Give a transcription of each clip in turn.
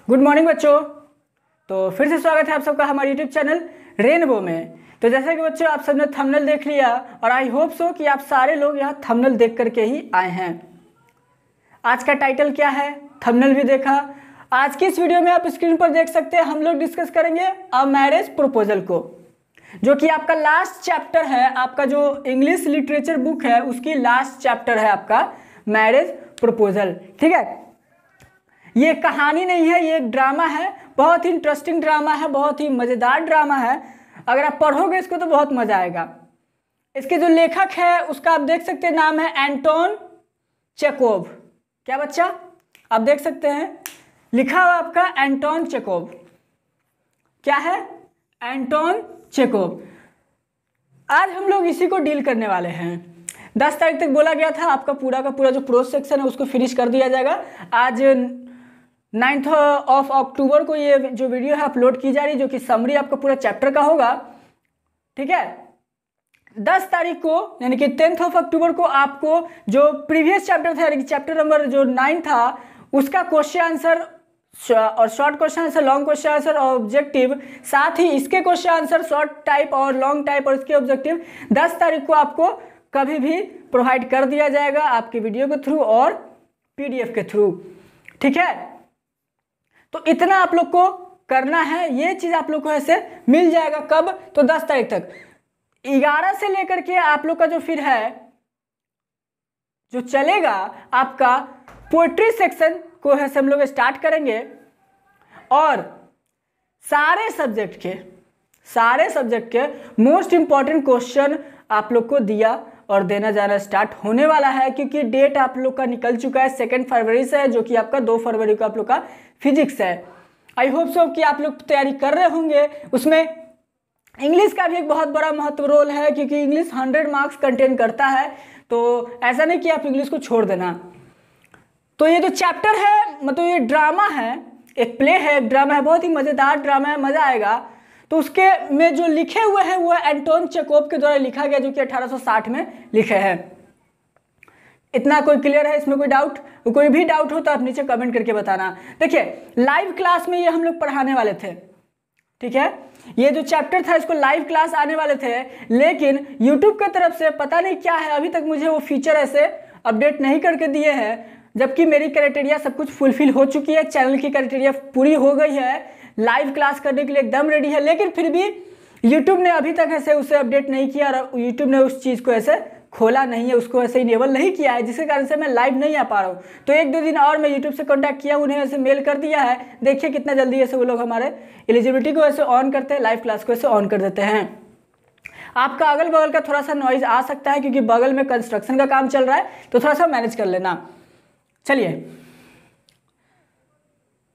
Good morning बच्चों। तो फिर से स्वागत है आप सबका हमारे यूट्यूब चैनल रेनबो में। तो जैसा कि बच्चों आप सबने थंबनेल देख लिया और आई होप सो कि आप सारे लोग यहाँ थंबनेल देख करके ही आए हैं। आज का टाइटल क्या है, थंबनेल भी देखा। आज की इस वीडियो में आप स्क्रीन पर देख सकते हैं, हम लोग डिस्कस करेंगे अ मैरिज प्रपोजल को, जो कि आपका लास्ट चैप्टर है। आपका जो इंग्लिश लिटरेचर बुक है उसकी लास्ट चैप्टर है आपका मैरिज प्रपोजल। ठीक है, ये कहानी नहीं है, ये एक ड्रामा है। बहुत ही इंटरेस्टिंग ड्रामा है, बहुत ही मज़ेदार ड्रामा है। अगर आप पढ़ोगे इसको तो बहुत मज़ा आएगा। इसके जो लेखक है उसका आप देख सकते हैं, नाम है एंटोन चेकोव। क्या बच्चा आप देख सकते हैं, लिखा हुआ आपका एंटोन चेकोव। क्या है? Anton Chekhov. आज हम लोग इसी को डील करने वाले हैं। 10 तारीख तक बोला गया था आपका पूरा का पूरा जो प्रोज सेक्शन है उसको फिनिश कर दिया जाएगा। आज 9 अक्टूबर को ये जो वीडियो है अपलोड की जा रही है, जो कि समरी आपका पूरा चैप्टर का होगा। ठीक है, 10 तारीख को यानी कि 10 अक्टूबर को आपको जो प्रीवियस चैप्टर था यानी कि चैप्टर नंबर जो 9 था उसका क्वेश्चन आंसर और short question answer, long question answer और ऑब्जेक्टिव, साथ ही इसके क्वेश्चन आंसर शॉर्ट टाइप और लॉन्ग टाइप और इसके ऑब्जेक्टिव 10 तारीख को आपको कभी भी प्रोवाइड कर दिया जाएगा आपके वीडियो के थ्रू और पीडीएफ के थ्रू। ठीक है, तो इतना आप लोग को करना है। ये चीज आप लोग को ऐसे मिल जाएगा कब? तो 10 तारीख तक। 11 से लेकर के आप लोग का जो फिर है जो चलेगा आपका पोएट्री सेक्शन को है हम लोग स्टार्ट करेंगे और सारे सब्जेक्ट के मोस्ट इंपॉर्टेंट क्वेश्चन आप लोग को दिया और देना जाना स्टार्ट होने वाला है, क्योंकि डेट आप लोग का निकल चुका है 2 फरवरी से, जो कि आपका 2 फरवरी को आप लोग का फिजिक्स है। आई होप सो कि आप लोग तैयारी कर रहे होंगे। उसमें इंग्लिश का भी एक बहुत बड़ा महत्व रोल है, क्योंकि इंग्लिश 100 मार्क्स कंटेन करता है। तो ऐसा नहीं कि आप इंग्लिश को छोड़ देना। तो ये जो चैप्टर है, मतलब ये ड्रामा है, एक प्ले है, एक ड्रामा है, बहुत ही मज़ेदार ड्रामा है, मज़ा आएगा। तो उसके में जो लिखे हुए हैं वो एंटोन चेकोव के द्वारा लिखा गया, जो कि 1860 में लिखे हैं। इतना कोई क्लियर है? इसमें कोई डाउट? कोई भी डाउट हो तो आप नीचे कमेंट करके बताना। देखिए, लाइव क्लास में ये हम लोग पढ़ाने वाले थे। ठीक है, ये जो चैप्टर था इसको लाइव क्लास आने वाले थे, लेकिन यूट्यूब की तरफ से पता नहीं क्या है, अभी तक मुझे वो फीचर ऐसे अपडेट नहीं करके दिए हैं। जबकि मेरी क्राइटेरिया सब कुछ फुलफिल हो चुकी है, चैनल की क्राइटेरिया पूरी हो गई है, लाइव क्लास करने के लिए एकदम रेडी है, लेकिन फिर भी यूट्यूब ने अभी तक ऐसे उसे अपडेट नहीं किया और यूट्यूब ने उस चीज़ को ऐसे खोला नहीं है, उसको ऐसे इनेबल नहीं किया है, जिसके कारण से मैं लाइव नहीं आ पा रहा हूँ। तो 1-2 दिन और मैं यूट्यूब से कांटेक्ट किया, उन्हें ऐसे मेल कर दिया है। देखिए कितना जल्दी ऐसे वो लोग हमारे एलिजिबिलिटी को ऐसे ऑन करते हैं, लाइव क्लास को ऐसे ऑन कर देते हैं। आपका अगल बगल का थोड़ा सा नॉइज आ सकता है, क्योंकि बगल में कंस्ट्रक्शन का काम चल रहा है, तो थोड़ा सा मैनेज कर लेना। चलिए,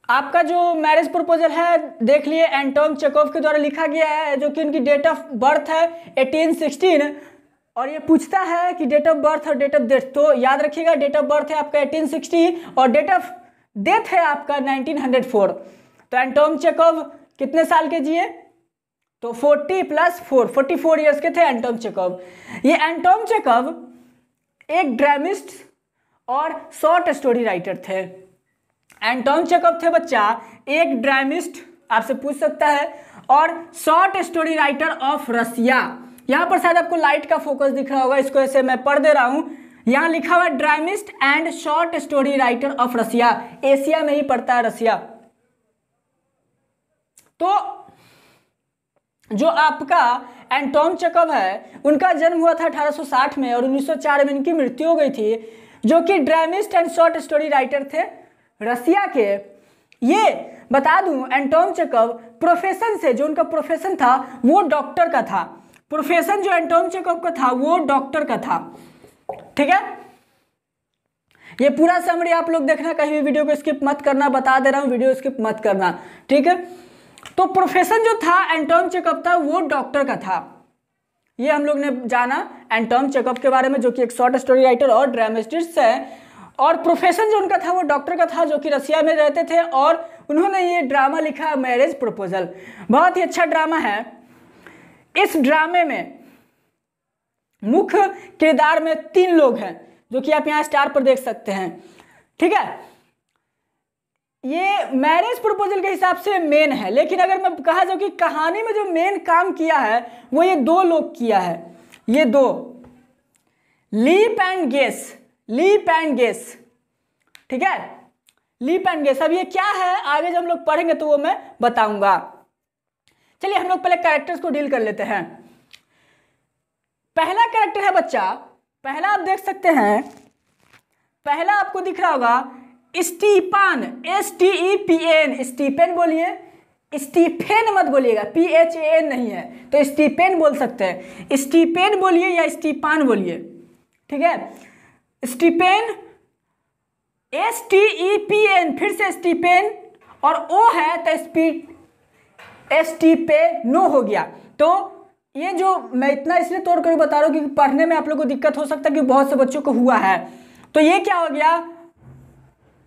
आपका जो मैरिज प्रपोजल है देख लिए, एंटोन चेकोव के द्वारा लिखा गया है, जो कि उनकी डेट ऑफ बर्थ है 1816 और ये पूछता है कि डेट ऑफ बर्थ और डेट ऑफ डेथ। तो याद रखिएगा, डेट ऑफ बर्थ है आपका 1860 और डेट ऑफ डेथ है आपका 1904। तो एंटोन चेकोव कितने साल के जिए? तो 40 + 4 44 ईयर्स के थे एंटोन चेकोव। ये एंटोन चेकोव एक ड्रामिस्ट और शॉर्ट स्टोरी राइटर थे। एंटोन चेकोव थे बच्चा एक ड्रामिस्ट, आपसे पूछ सकता है, और short story writer of Russia. यहाँ पर शायद आपको लाइट का फोकस दिख रहा होगा, इसको ऐसे मैं पढ़ दे रहा हूँ। यहाँ लिखा हुआ dramatist and short story writer of Russia. Asia में ही पड़ता है रसिया। तो जो आपका एंटोन चेकोव है उनका जन्म हुआ था 1860 में और 1904 में इनकी मृत्यु हो गई थी, जो कि ड्रामिस्ट एंड शॉर्ट स्टोरी राइटर थे रसिया के। ये बता दूं, एंटोन चेकोव प्रोफेशन से, जो उनका प्रोफेशन था वो डॉक्टर का था। प्रोफेशन जो एंटोन चेकोव का था वो डॉक्टर का था। ठीक है, ये पूरा समरी आप लोग देखना, कहीं भी वीडियो को स्किप मत करना, बता दे रहा हूं, वीडियो स्किप मत करना। ठीक है, तो प्रोफेशन जो था एंटोन चेकोव था वो डॉक्टर का था। ये हम लोग ने जाना एंटोन चेकोव के बारे में, जो कि एक शॉर्ट स्टोरी राइटर और ड्रामेटिस्ट है। और प्रोफेशन जो उनका था वो डॉक्टर का था, जो कि रसिया में रहते थे, और उन्होंने ये ड्रामा लिखा मैरिज प्रपोजल। बहुत ही अच्छा ड्रामा है। इस ड्रामे में मुख्य किरदार में 3 लोग हैं, जो कि आप यहाँ स्टार पर देख सकते हैं। ठीक है, ये मैरिज प्रपोजल के हिसाब से मेन है, लेकिन अगर मैं कहा जाऊँ कि कहानी में जो मेन काम किया है वो ये दो लोग किया है, ये दो, leap and guess, leap and guess, ठीक है, लीप एंड गेस। अब ये क्या है आगे जब हम लोग पढ़ेंगे तो वो मैं बताऊंगा। चलिए हम लोग पहले कैरेक्टर्स को डील कर लेते हैं। पहला कैरेक्टर है बच्चा, पहला आप देख सकते हैं, पहला आपको दिख रहा होगा स्टीफन, STEPN, स्टीफन बोलिए, स्टीफेन मत बोलिएगा, PHAN नहीं है, तो स्टीफन बोल सकते हैं, स्टीफन बोलिए या स्टीफान बोलिए, ठीक है, स्टीफन, STEPN, फिर से स्टीफन और ओ है तो स्टीफेनो हो गया। तो ये जो मैं इतना इसलिए तोड़ कर बता रहा हूँ क्योंकि पढ़ने में आप लोगों को दिक्कत हो सकता है कि बहुत से बच्चों को हुआ है। तो ये क्या हो गया,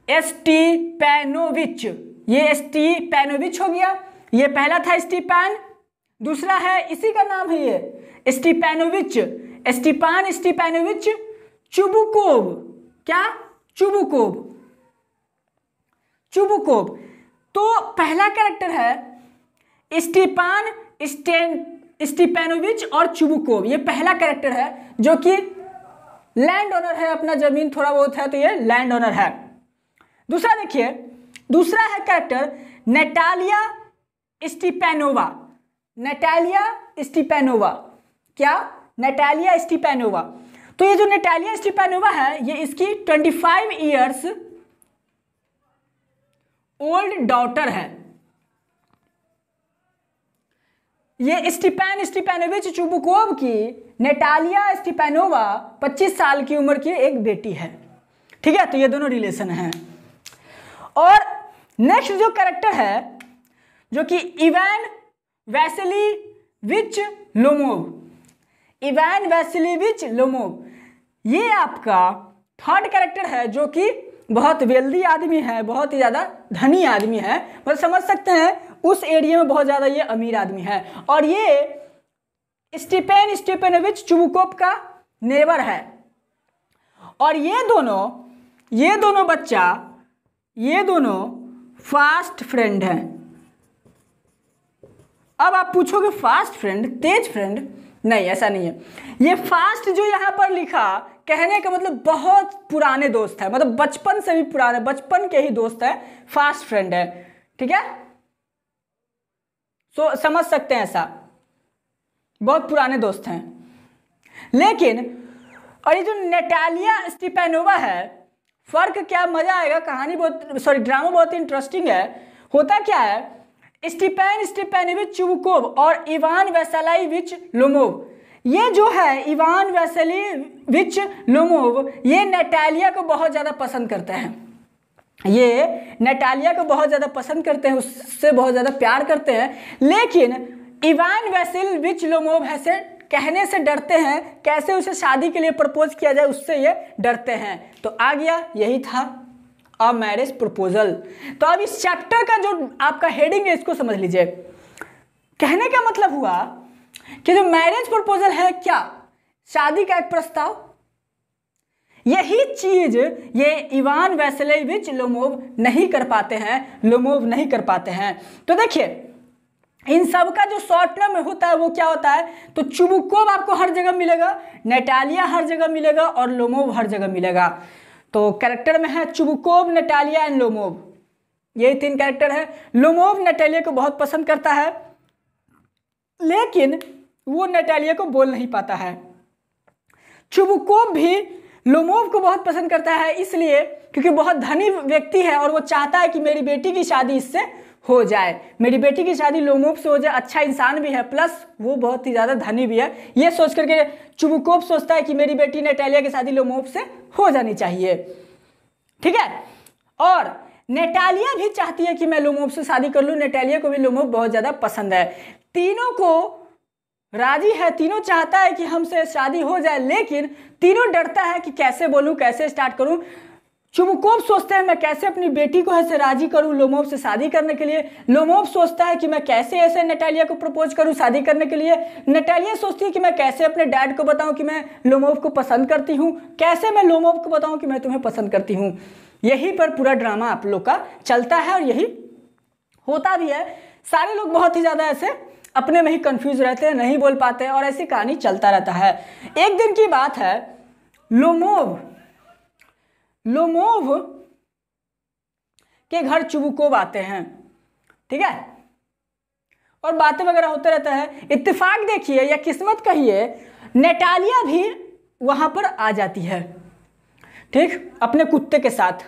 स्टीपेनोविच, ये स्टीपेनोविच हो गया, ये पहला था स्टीफन, दूसरा है इसी का नाम है ये स्टीपेनोविच, स्टीफान स्टीपेनोविच चुबुकोव, क्या, चुबुकोव, चुबुकोव। तो पहला कैरेक्टर है स्टीफान स्टीपेनोविच और चुबुकोव, ये पहला कैरेक्टर है जो कि लैंड ओनर है, अपना जमीन थोड़ा बहुत है तो ये लैंड ओनर है। दूसरा देखिए, दूसरा है कैरेक्टर नैटालिया स्टीपेनोवा, नैटालिया स्टीपेनोवा, क्या, नैटालिया स्टीपेनोवा। तो ये जो नैटालिया स्टीपेनोवा है ये इसकी 25 ईयर्स ओल्ड डॉटर है। ये स्टीफन स्टीपेनोविच चुबुकोव की नैटालिया स्टीपेनोवा 25 साल की उम्र की एक बेटी है, ठीक है, तो ये दोनों रिलेशन हैं। और नेक्स्ट जो कैरेक्टर है जो कि इवान वैसिलीविच लोमोव, इवान वैसिलीविच लोमोव, ये आपका थर्ड कैरेक्टर है जो कि बहुत वेल्दी आदमी है, बहुत ही ज़्यादा धनी आदमी है, मतलब समझ सकते हैं उस एरिया में बहुत ज़्यादा ये अमीर आदमी है। और ये स्टीफन स्टीपेनोविच चुबुकोव का नेबर है। और ये दोनों बच्चा, ये दोनों फास्ट फ्रेंड हैं। अब आप पूछोगे फास्ट फ्रेंड, तेज फ्रेंड, नहीं ऐसा नहीं है। ये फास्ट जो यहाँ पर लिखा, कहने का मतलब बहुत पुराने दोस्त है, मतलब बचपन से भी पुराने, बचपन के ही दोस्त है, फास्ट फ्रेंड है, ठीक है, तो समझ सकते हैं ऐसा, बहुत पुराने दोस्त हैं। लेकिन और ये जो नैटालिया स्टीपेनोवा है, फर्क क्या, मजा आएगा, कहानी बहुत, सॉरी ड्रामा बहुत इंटरेस्टिंग है। होता क्या है, स्टीफन स्टीपेनोविच चुबुकोव और इवान वैसिलीविच लोमोव, ये जो है इवान वैसिलीविच लोमोव, ये नैटालिया को बहुत ज़्यादा पसंद करते हैं, ये नैटालिया को बहुत ज़्यादा पसंद करते हैं, उससे बहुत ज़्यादा प्यार करते हैं। लेकिन इवान वैसिलीविच लोमोव ऐसे कहने से डरते हैं, कैसे उसे शादी के लिए प्रपोज किया जाए उससे ये डरते हैं। तो आ गया, यही था अ मैरिज प्रपोजल। तो अब इस चैप्टर का जो आपका हेडिंग है इसको समझ लीजिए। कहने का मतलब हुआ कि जो मैरिज प्रपोजल है क्या, शादी का एक प्रस्ताव, यही चीज ये इवान वैसिलीविच लोमोव नहीं कर पाते हैं, तो देखिए इन सब का जो शॉर्ट टर्म में होता है वो क्या होता है, तो चुबुकोव आपको हर जगह मिलेगा, नैटालिया हर जगह मिलेगा और लोमोव हर जगह मिलेगा। तो कैरेक्टर में है चुबुकोव, नैटालिया एंड लोमोव, ये तीन कैरेक्टर है। लोमोव नैटालिया को बहुत पसंद करता है, लेकिन वो नैटालिया को बोल नहीं पाता है। चुबुकोव भी लोमोव को बहुत पसंद करता है, इसलिए क्योंकि बहुत धनी व्यक्ति है और वो चाहता है कि मेरी बेटी की शादी इससे हो जाए, मेरी बेटी की शादी लोमोव से हो जाए, अच्छा इंसान भी है, प्लस वो बहुत ही ज़्यादा धनी भी है। ये सोच करके चुबुकोव सोचता है कि मेरी बेटी नैटालिया की शादी लोमोव से हो जानी चाहिए, ठीक है। और नैटालिया भी चाहती है कि मैं लोमोव से शादी कर लूँ, नैटालिया को भी लोमोव बहुत ज़्यादा पसंद है, तीनों को राजी है, तीनों चाहता है कि हमसे शादी हो जाए, लेकिन तीनों डरता है कि कैसे बोलूँ, कैसे स्टार्ट करूँ। चुबुकोव सोचते हैं मैं कैसे अपनी बेटी को ऐसे राजी करूं लोमोव से शादी करने के लिए, लोमोव सोचता है कि मैं कैसे ऐसे नैटालिया को प्रपोज करूं शादी करने के लिए, नैटालिया सोचती है कि मैं कैसे अपने डैड को बताऊं कि मैं लोमोव को पसंद करती हूं, कैसे मैं लोमोव को बताऊं कि मैं तुम्हें पसंद करती हूं। यही पर पूरा ड्रामा आप लोग का चलता है और यही होता भी है। सारे लोग बहुत ही ज़्यादा ऐसे अपने में ही कंफ्यूज रहते हैं, नहीं बोल पाते हैं और ऐसी कहानी चलता रहता है। एक दिन की बात है, लोमोव के घर चुबुकोव आते हैं, ठीक है, और बातें वगैरह होते रहता है। इत्तेफाक देखिए या किस्मत कहिए, नेटालिया भी वहां पर आ जाती है, ठीक, अपने कुत्ते के साथ।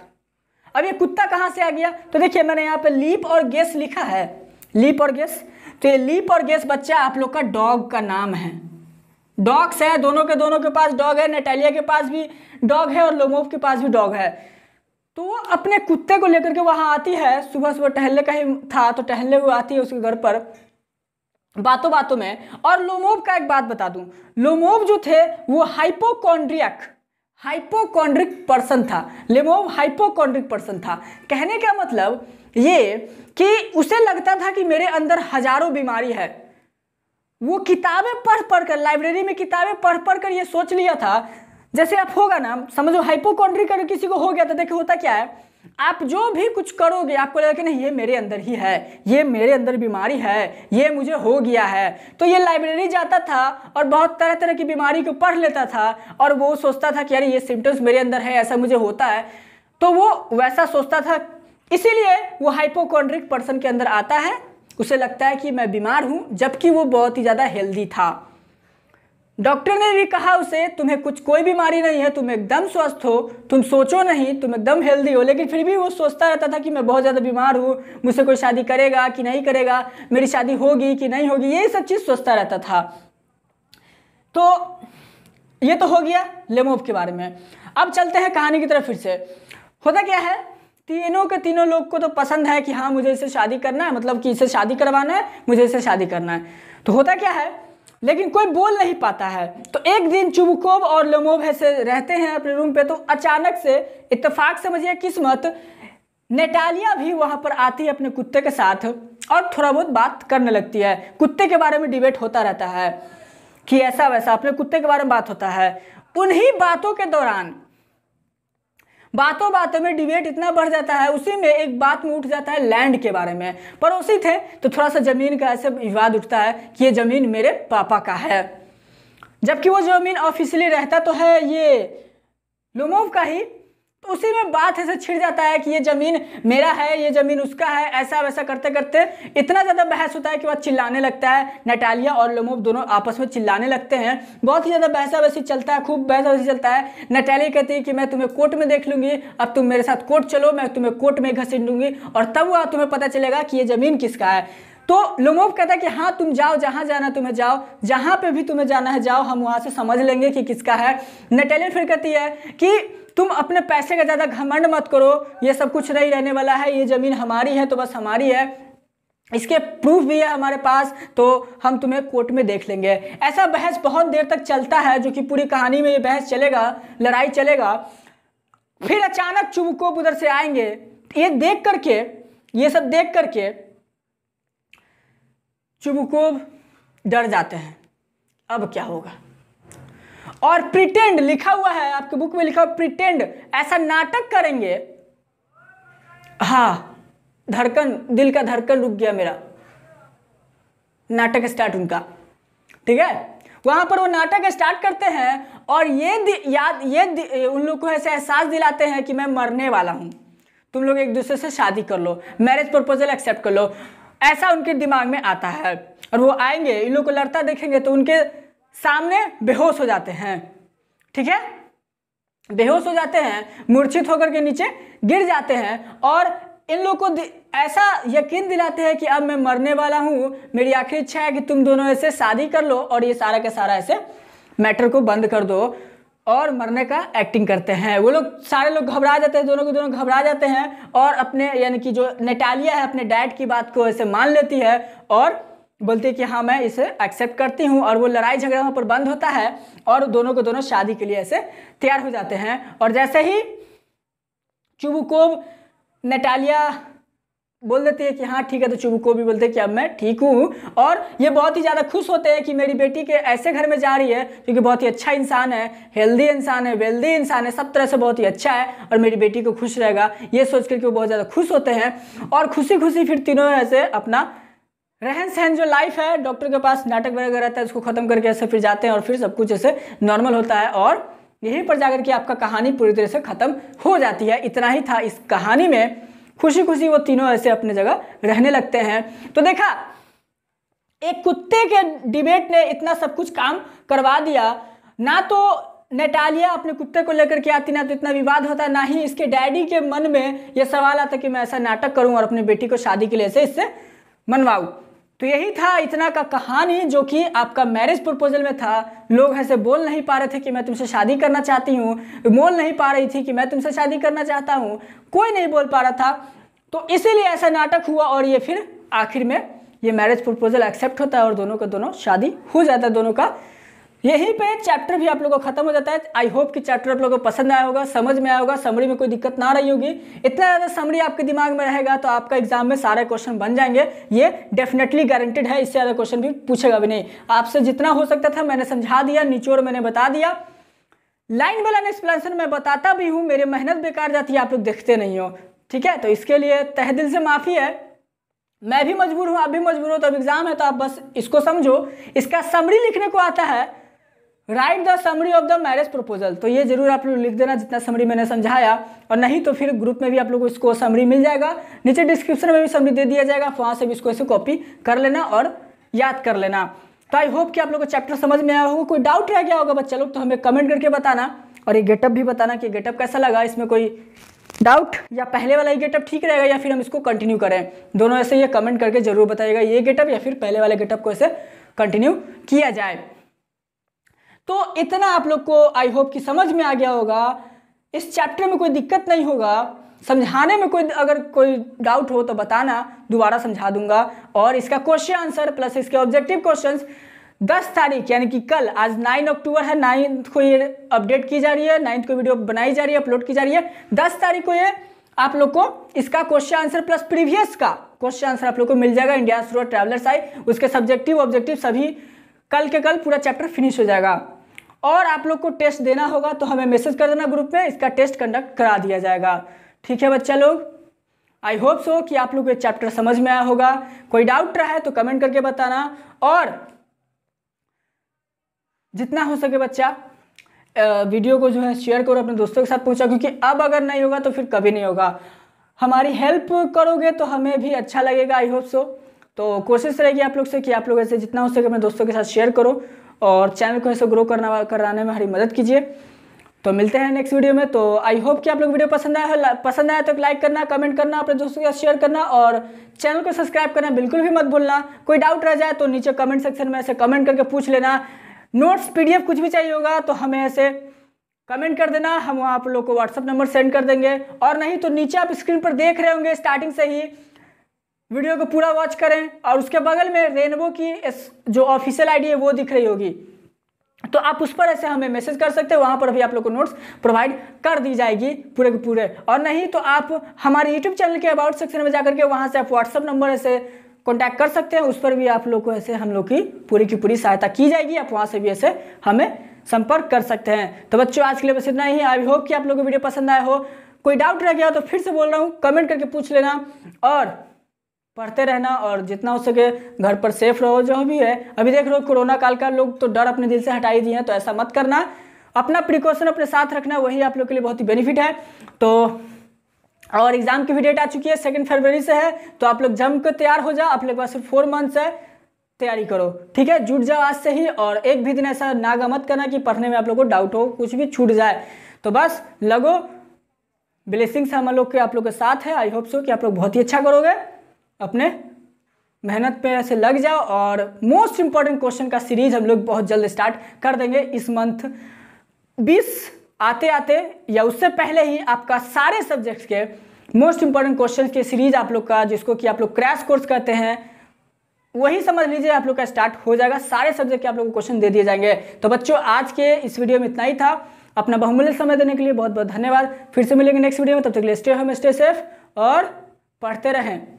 अब ये कुत्ता कहाँ से आ गया, तो देखिए मैंने यहाँ पे लीप और गेस लिखा है, लीप और गेस। तो ये लीप और गेस बच्चा आप लोग का डॉग का नाम है। डॉग्स है, दोनों के पास डॉग है, नेटालिया के पास भी डॉग है और लोमोव के पास भी डॉग है। तो वो अपने कुत्ते को लेकर के वहाँ आती है, सुबह सुबह टहलने का ही था तो टहलने हुए आती है उसके घर पर बातों बातों में। और लोमोव का एक बात बता दूं, लोमोव जो थे वो हाइपोकॉन्ड्रिक पर्सन था। लेमोव हाइपोकॉन्ड्रिक पर्सन था। कहने का मतलब ये कि उसे लगता था कि मेरे अंदर हजारों बीमारी है। वो किताबें पढ़ कर, लाइब्रेरी में किताबें पढ़ कर ये सोच लिया था, जैसे आप होगा ना, समझो हाइपोकॉन्ड्रिक अगर किसी को हो गया तो देखिए होता क्या है, आप जो भी कुछ करोगे आपको लगेगा कि नहीं ये मेरे अंदर ही है, ये मेरे अंदर बीमारी है, ये मुझे हो गया है। तो ये लाइब्रेरी जाता था और बहुत तरह तरह की बीमारी को पढ़ लेता था और वो सोचता था कि यार ये सिम्टम्स मेरे अंदर है, ऐसा मुझे होता है, तो वो वैसा सोचता था। इसीलिए वो हाइपोकॉन्ड्रिक पर्सन के अंदर आता है, उसे लगता है कि मैं बीमार हूँ, जबकि वो बहुत ही ज़्यादा हेल्दी था। डॉक्टर ने भी कहा उसे तुम्हें कोई बीमारी नहीं है, तुम एकदम स्वस्थ हो, तुम सोचो नहीं, तुम एकदम हेल्दी हो। लेकिन फिर भी वो सोचता रहता था कि मैं बहुत ज़्यादा बीमार हूँ, मुझसे कोई शादी करेगा कि नहीं करेगा, मेरी शादी होगी कि नहीं होगी, ये सब चीज़ सोचता रहता था। तो ये तो हो गया लेमोव के बारे में। अब चलते हैं कहानी की तरफ। फिर से होता क्या है, तीनों के तीनों लोग को तो पसंद है कि हाँ मुझे इससे शादी करना है, मतलब कि इससे शादी करवाना है, मुझे इससे शादी करना है। तो होता क्या है, लेकिन कोई बोल नहीं पाता है। तो एक दिन चुबुकोव और लोमोव ऐसे रहते हैं अपने रूम पे, तो अचानक से इत्तेफाक समझिए किस्मत, नेटालिया भी वहां पर आती है अपने कुत्ते के साथ और थोड़ा बहुत बात करने लगती है। कुत्ते के बारे में डिबेट होता रहता है कि ऐसा वैसा, अपने कुत्ते के बारे में बात होता है। उन्हीं बातों के दौरान बातों बातों में डिबेट इतना बढ़ जाता है, उसी में एक बात में उठ जाता है लैंड के बारे में। पड़ोसी थे तो थोड़ा सा जमीन का ऐसे विवाद उठता है कि ये जमीन मेरे पापा का है, जबकि वो जमीन ऑफिशियली रहता तो है ये लोमोव का ही। तो उसी में बात ऐसे छिड़ जाता है कि ये जमीन मेरा है, ये जमीन उसका है, ऐसा वैसा करते करते इतना ज़्यादा बहस होता है कि वह चिल्लाने लगता है। नेटालिया और लोमोव दोनों आपस में चिल्लाने लगते हैं, बहुत ही ज़्यादा बहसा वैसी चलता है, खूब बहसा वैसी चलता है। नेटालिया कहती है कि मैं तुम्हें कोर्ट में देख लूँगी, अब तुम मेरे साथ कोर्ट चलो, मैं तुम्हें कोर्ट में घसीट दूँगी और तब वह तुम्हें पता चलेगा कि ये ज़मीन किसका है। तो लोमोव कहता है कि हाँ तुम जाओ, जहाँ जाना तुम्हें जाओ, जहाँ पे भी तुम्हें जाना है जाओ, हम वहाँ से समझ लेंगे कि किसका है। नेटालिया फिर कहती है कि तुम अपने पैसे का ज़्यादा घमंड मत करो, ये सब कुछ नहीं रहने वाला है, ये ज़मीन हमारी है तो बस हमारी है, इसके प्रूफ भी है हमारे पास, तो हम तुम्हें कोर्ट में देख लेंगे। ऐसा बहस बहुत देर तक चलता है, जो कि पूरी कहानी में ये बहस चलेगा, लड़ाई चलेगा। फिर अचानक चुबुकोव उधर से आएंगे, ये देख करके, ये सब देख करके चुबुकोव डर जाते हैं, अब क्या होगा। और प्रिटेंड लिखा हुआ है आपके बुक में, लिखा हुआ प्रिटेंड, ऐसा नाटक करेंगे। हाँ, धड़कन, दिल का धड़कन रुक गया मेरा, नाटक स्टार्ट उनका, ठीक है। वहां पर वो नाटक स्टार्ट करते हैं और ये उन लोग को ऐसे एहसास दिलाते हैं कि मैं मरने वाला हूं, तुम लोग एक दूसरे से शादी कर लो, मैरिज प्रपोजल एक्सेप्ट कर लो, ऐसा उनके दिमाग में आता है। और वो आएंगे, इन लोग को लड़ता देखेंगे तो उनके सामने बेहोश हो जाते हैं, ठीक है, बेहोश हो जाते हैं, मूर्छित होकर के नीचे गिर जाते हैं और इन लोग को ऐसा यकीन दिलाते हैं कि अब मैं मरने वाला हूं, मेरी आखिरी इच्छा है कि तुम दोनों ऐसे शादी कर लो और ये सारा का सारा ऐसे मैटर को बंद कर दो, और मरने का एक्टिंग करते हैं। वो लोग सारे लोग घबरा जाते हैं, दोनों के दोनों घबरा जाते हैं और अपने, यानी कि जो नेटालिया है अपने डैड की बात को ऐसे मान लेती है और बोलती है कि हाँ मैं इसे एक्सेप्ट करती हूँ। और वो लड़ाई झगड़ा वहाँ पर बंद होता है और दोनों को दोनों शादी के लिए ऐसे तैयार हो जाते हैं। और जैसे ही चुबुकोव नेटालिया बोल देती है कि हाँ ठीक है, तो चुबू को भी बोलते हैं कि अब मैं ठीक हूँ। और ये बहुत ही ज़्यादा खुश होते हैं कि मेरी बेटी के ऐसे घर में जा रही है क्योंकि बहुत ही अच्छा इंसान है, हेल्दी इंसान है, वेल्दी इंसान है, सब तरह से बहुत ही अच्छा है और मेरी बेटी को खुश रहेगा, ये सोच करके वो बहुत ज़्यादा खुश होते हैं। और खुशी खुशी फिर तीनों ऐसे अपना रहन सहन जो लाइफ है, डॉक्टर के पास नाटक वगैरह रहता है उसको खत्म करके ऐसे फिर जाते हैं और फिर सब कुछ ऐसे नॉर्मल होता है और यहीं पर जाकर के आपका कहानी पूरी तरह से खत्म हो जाती है। इतना ही था इस कहानी में। खुशी खुशी वो तीनों ऐसे अपने जगह रहने लगते हैं। तो देखा, एक कुत्ते के डिबेट ने इतना सब कुछ काम करवा दिया। ना तो नटालिया अपने कुत्ते को लेकर के आती, ना तो इतना विवाद होता, ना ही इसके डैडी के मन में यह सवाल आता कि मैं ऐसा नाटक करूं और अपनी बेटी को शादी के लिए ऐसे इससे मनवाऊं। तो यही था इतना का कहानी जो कि आपका मैरिज प्रपोजल में था। लोग ऐसे बोल नहीं पा रहे थे कि मैं तुमसे शादी करना चाहती हूँ, बोल नहीं पा रही थी कि मैं तुमसे शादी करना चाहता हूँ, कोई नहीं बोल पा रहा था। तो इसीलिए ऐसा नाटक हुआ और ये फिर आखिर में ये मैरिज प्रपोजल एक्सेप्ट होता है और दोनों का दोनों शादी हो जाता है दोनों का। यहीं पे चैप्टर भी आप लोगों को खत्म हो जाता है। आई होप कि चैप्टर आप लोगों को पसंद आया होगा, समझ में आया होगा, समरी में कोई दिक्कत ना रही होगी। इतना ज़्यादा समरी आपके दिमाग में रहेगा तो आपका एग्जाम में सारे क्वेश्चन बन जाएंगे, ये डेफिनेटली गारंटेड है। इससे ज़्यादा क्वेश्चन भी पूछेगा भी नहीं। आपसे जितना हो सकता था मैंने समझा दिया, निचोड़ मैंने बता दिया, लाइन बाय लाइन एक्सप्लेनेशन मैं बताता भी हूँ। मेरी मेहनत बेकार जाती है, आप लोग देखते नहीं हो, ठीक है। तो इसके लिए तहे दिल से माफ़ी है। मैं भी मजबूर हूँ, आप भी मजबूर हो, तो अब एग्जाम है तो आप बस इसको समझो। इसका समरी लिखने को आता है, right the summary of the marriage proposal. तो ये जरूर आप लोग लिख देना जितना समरी मैंने समझाया, और नहीं तो फिर ग्रुप में भी आप लोगों को इसको समरी मिल जाएगा, नीचे डिस्क्रिप्शन में भी समरी दे दिया जाएगा, वहाँ से भी इसको ऐसे कॉपी कर लेना और याद कर लेना। तो आई होप कि आप लोगों को चैप्टर समझ में आया होगा। कोई डाउट रह गया होगा बच्चा लोग तो हमें कमेंट करके बताना, और ये गेटअप भी बताना कि गेटअप कैसा लगा, इसमें कोई डाउट या पहले वाला ही गेटअप ठीक रहेगा या फिर हम इसको कंटिन्यू करें। दोनों ऐसे ये कमेंट करके जरूर बताइएगा, ये गेटअप या फिर पहले वाले गेटअप को ऐसे कंटिन्यू किया जाए। तो इतना आप लोग को आई होप कि समझ में आ गया होगा। इस चैप्टर में कोई दिक्कत नहीं होगा, समझाने में कोई अगर कोई डाउट हो तो बताना, दोबारा समझा दूंगा। और इसका क्वेश्चन आंसर प्लस इसके ऑब्जेक्टिव क्वेश्चंस 10 तारीख यानी कि कल, आज 9 अक्टूबर है, 9 को ये अपडेट की जा रही है, 9 को वीडियो बनाई जा रही है, अपलोड की जा रही है। 10 तारीख को ये आप लोग को इसका क्वेश्चन आंसर प्लस प्रीवियस का क्वेश्चन आंसर आप लोग को मिल जाएगा। इंडिया थ्रू ट्रैवलर्स आई, उसके सब्जेक्टिव ऑब्जेक्टिव सभी कल के कल पूरा चैप्टर फिनिश हो जाएगा। और आप लोग को टेस्ट देना होगा तो हमें मैसेज कर देना ग्रुप में, इसका टेस्ट कंडक्ट करा दिया जाएगा। ठीक है बच्चा लोग, आई होप सो कि आप लोग को चैप्टर समझ में आया होगा। कोई डाउट रहा है तो कमेंट करके बताना, और जितना हो सके बच्चा वीडियो को जो है शेयर करो, अपने दोस्तों के साथ पहुंचा, क्योंकि अब अगर नहीं होगा तो फिर कभी नहीं होगा। हमारी हेल्प करोगे तो हमें भी अच्छा लगेगा, आई होप सो। तो कोशिश रहेगी आप लोग से कि आप लोग ऐसे जितना हो सके अपने दोस्तों के साथ शेयर करो और चैनल को ऐसे ग्रो कराने में हमारी मदद कीजिए। तो मिलते हैं नेक्स्ट वीडियो में। तो आई होप कि आप लोग वीडियो पसंद आया तो लाइक करना, कमेंट करना, अपने दोस्तों के साथ शेयर करना और चैनल को सब्सक्राइब करना बिल्कुल भी मत भूलना। कोई डाउट रह जाए तो नीचे कमेंट सेक्शन में ऐसे कमेंट करके पूछ लेना। नोट्स PDF कुछ भी चाहिए होगा तो हमें ऐसे कमेंट कर देना, हम आप लोग को व्हाट्सअप नंबर सेंड कर देंगे। और नहीं तो नीचे आप स्क्रीन पर देख रहे होंगे, स्टार्टिंग से ही वीडियो को पूरा वॉच करें और उसके बगल में रेनबो की जो ऑफिशियल आईडी है वो दिख रही होगी, तो आप उस पर ऐसे हमें मैसेज कर सकते हैं, वहां पर भी आप लोग को नोट्स प्रोवाइड कर दी जाएगी पूरे के पूरे। और नहीं तो आप हमारे यूट्यूब चैनल के अबाउट सेक्शन में जाकर के वहां से आप व्हाट्सअप नंबर ऐसे कॉन्टैक्ट कर सकते हैं, उस पर भी आप लोग को ऐसे हम लोग की पूरी सहायता की जाएगी। आप वहां से भी ऐसे हमें संपर्क कर सकते हैं। तो बच्चों आज के लिए बस इतना ही। आई होप कि आप लोगों को वीडियो पसंद आया हो। कोई डाउट रह गया हो तो फिर से बोल रहा हूँ, कमेंट करके पूछ लेना और पढ़ते रहना, और जितना हो सके घर पर सेफ रहो। जो भी है अभी देख रहे हो कोरोना काल का, लोग तो डर अपने दिल से हटा ही दिए हैं, तो ऐसा मत करना, अपना प्रिकॉशन अपने साथ रखना, वही आप लोग के लिए बहुत ही बेनिफिट है। तो और एग्जाम की भी डेट आ चुकी है, 2 फरवरी से है, तो आप लोग जम कर तैयार हो जाओ। आप लोग पास सिर्फ 4 मंथ्स है, तैयारी करो, ठीक है। जुट जाओ आज से ही, और एक भी दिन ऐसा नागा मत करना कि पढ़ने में आप लोग को डाउट हो, कुछ भी छूट जाए। तो बस लगो, ब्लेसिंग्स हम लोग के आप लोग के साथ है। आई होप सो कि आप लोग बहुत ही अच्छा करोगे, अपने मेहनत पे ऐसे लग जाओ। और मोस्ट इंपॉर्टेंट क्वेश्चन का सीरीज हम लोग बहुत जल्द स्टार्ट कर देंगे इस मंथ 20 आते आते या उससे पहले ही आपका सारे सब्जेक्ट्स के मोस्ट इंपॉर्टेंट क्वेश्चन के सीरीज आप लोग का, जिसको कि आप लोग क्रैश कोर्स कहते हैं, वही समझ लीजिए आप लोग का स्टार्ट हो जाएगा। सारे सब्जेक्ट के आप लोगों को क्वेश्चन दे दिए जाएंगे। तो बच्चों आज के इस वीडियो में इतना ही था। अपना बहुमूल्य समय देने के लिए बहुत बहुत धन्यवाद। फिर से मिलेंगे नेक्स्ट वीडियो में, तब तक के लिए स्टे होम, स्टे सेफ और पढ़ते रहें।